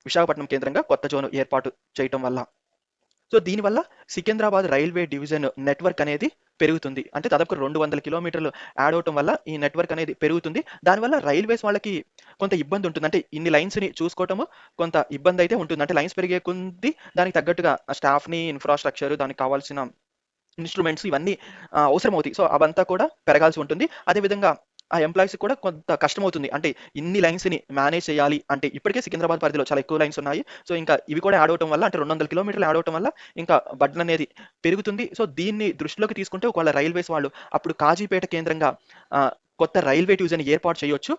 విశాఖపట్నం కేంద్రంగా కొత్త జోన్ ఏర్పాటు చేయటం వల్ల. సో దీనివల్ల సికింద్రాబాద్ రైల్వే డివిజన్ నెట్వర్క్ అనేది పెరుగుతుంది. అంటే దాదాపుగా 200 కిలోమీటర్లు యాడ్ అవ్వటం వల్ల ఈ నెట్వర్క్ అనేది పెరుగుతుంది. దానివల్ల రైల్వేస్ వాళ్ళకి కొంత ఇబ్బంది ఉంటుంది. అంటే ఇన్ని లైన్స్‌ని చూసుకోవటము కొంత ఇబ్బందయితే ఉంటుంది. అంటే లైన్స్ పెరిగే కొద్దీ దానికి తగ్గట్టుగా స్టాఫ్‌ని, ఇన్‌ఫ్రాస్ట్రక్చర్, దానికి కావాల్సిన ఇన్‌స్ట్రుమెంట్స్ ఇవన్నీ అవసరమవుతాయి. సో అవంతా కూడా పెరగాల్సి ఉంటుంది. అదే విధంగా ఆ ఎంప్లాయీస్‌కి కూడా కొంత కష్టమవుతుంది. అంటే ఇన్ని లైన్స్‌ని మేనేజ్ చేయాలి అంటే ఇప్పటికే సికింద్రాబాద్ పరిధిలో చాలా ఎక్కువ లైన్స్ ఉన్నాయి. సో ఇంకా ఇవి కూడా యాడ్ అవ్వటం వల్ల అంటే 200 కిలోమీటర్లు యాడ్ అవ్వటం వల్ల ఇంకా బర్డెన్ అనేది పెరుగుతుంది. సో దీన్ని దృష్టిలోకి తీసుకుంటే ఒకవేళ రైల్వేస్ వాళ్ళు అప్పుడు కాజీపేట కేంద్రంగా కొత్త రైల్వే డివిజన్ ఏర్పాటు చేయొచ్చు.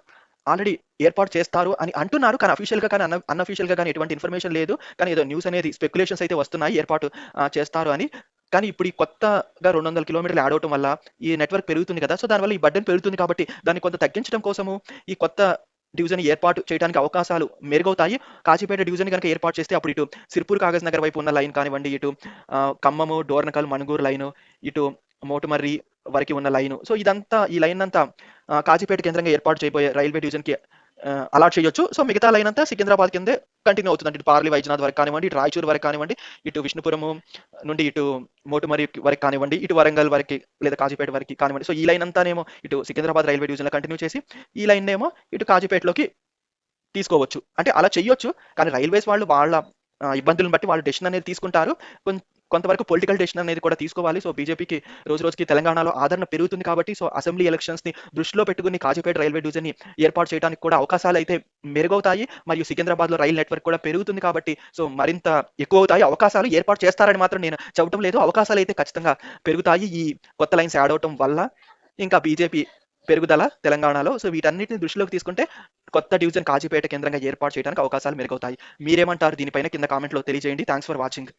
ఆల్రెడీ ఏర్పాటు చేస్తారు అని అంటున్నారు. కానీ అఫీషియల్‌గా కానీ అన్‌అఫీషియల్‌గా కానీ ఎటువంటి ఇన్ఫర్మేషన్ లేదు. కానీ ఏదో న్యూస్ అనేది స్పెక్యులేషన్స్ అయితే వస్తున్నాయి ఏర్పాటు చేస్తారు అని. కానీ ఇప్పుడు ఈ కొత్తగా 200 కిలోమీటర్లు యాడ్ అవ్వటం వల్ల ఈ నెట్వర్క్ పెరుగుతుంది కదా! సో దానివల్ల ఈ బర్డెన్ పెరుగుతుంది కాబట్టి దాన్ని కొంత తగ్గించడం కోసము ఈ కొత్త డివిజన్ ఏర్పాటు చేయడానికి అవకాశాలు మెరుగవుతాయి. కాజీపేట డివిజన్ గనుక ఏర్పాటు చేస్తే అప్పుడు ఇటు సిర్పూర్ కాగజ్ నగర్ వైపు ఉన్న లైన్ కానివ్వండి, ఇటు ఖమ్మము, డోర్నకల్, మణుగూరు లైను, ఇటు మోటుమర్రి వరకి ఉన్న లైను. సో ఇదంతా ఈ లైన్ అంతా కాజీపేట కేంద్రంగా ఏర్పాటు చేయబోయే రైల్వే డివిజన్‌కి అలాట్ చేయొచ్చు. సో మిగతా లైన్ అంతా సికింద్రాబాద్ కిందే కంటిన్యూ అవుతుందండి. ఇటు పార్లీ వైద్యనాథ్ వరకు కానివ్వండి, ఇటు రాయచూరు వరకు కానివ్వండి, ఇటు విష్ణుపురము నుండి ఇటు మోటుమర్రి వరకు కానివ్వండి, ఇటు వరంగల్ వరకి లేదా కాజీపేట వరకి కానివ్వండి. సో ఈ లైన్ అంతానేమో ఇటు సికింద్రాబాద్ రైల్వే డివిజన్‌లో కంటిన్యూ చేసి, ఈ లైన్‌నేమో ఇటు కాజీపేటలోకి తీసుకోవచ్చు. అంటే అలా చెయ్యొచ్చు. కానీ రైల్వేస్ వాళ్ళు వాళ్ళ ఇబ్బందులను బట్టి వాళ్ళు డెసిషన్ అనేది తీసుకుంటారు. కొంతవరకు పొలిటికల్ డెసిషన్ అనేది కూడా తీసుకోవాలి. సో బీజేపీకి రోజు రోజుకి తెలంగాణలో ఆదరణ పెరుగుతుంది కాబట్టి సో అసెంబ్లీ ఎలక్షన్స్‌ని దృష్టిలో పెట్టుకొని కాజీపేట రైల్వే డివిజన్‌ని ఏర్పాటు చేయడానికి కూడా అవకాశాలైతే మెరుగవుతాయి. మరియు సికింద్రాబాద్‌లో రైలు నెట్వర్క్ కూడా పెరుగుతుంది కాబట్టి సో మరింత ఎక్కువవుతాయి అవకాశాలు. ఏర్పాటు చేస్తారని మాత్రం నేను చెప్పటం లేదు. అవకాశాలైతే ఖచ్చితంగా పెరుగుతాయి. ఈ కొత్త లైన్స్ యాడ్ అవ్వటం వల్ల. ఇంకా బీజేపీ పెరుగుదల తెలంగాణలో. సో వీటన్నిటిని దృష్టిలోకి తీసుకుంటే కొత్త డివిజన్ కాజీపేట కేంద్రంగా ఏర్పాటు చేయడానికి అవకాశాలు మెరుగవుతాయి. మీరేమంటారు దీనిపైన కింద కామెంట్‌లో తెలియజేయండి. Thanks for watching.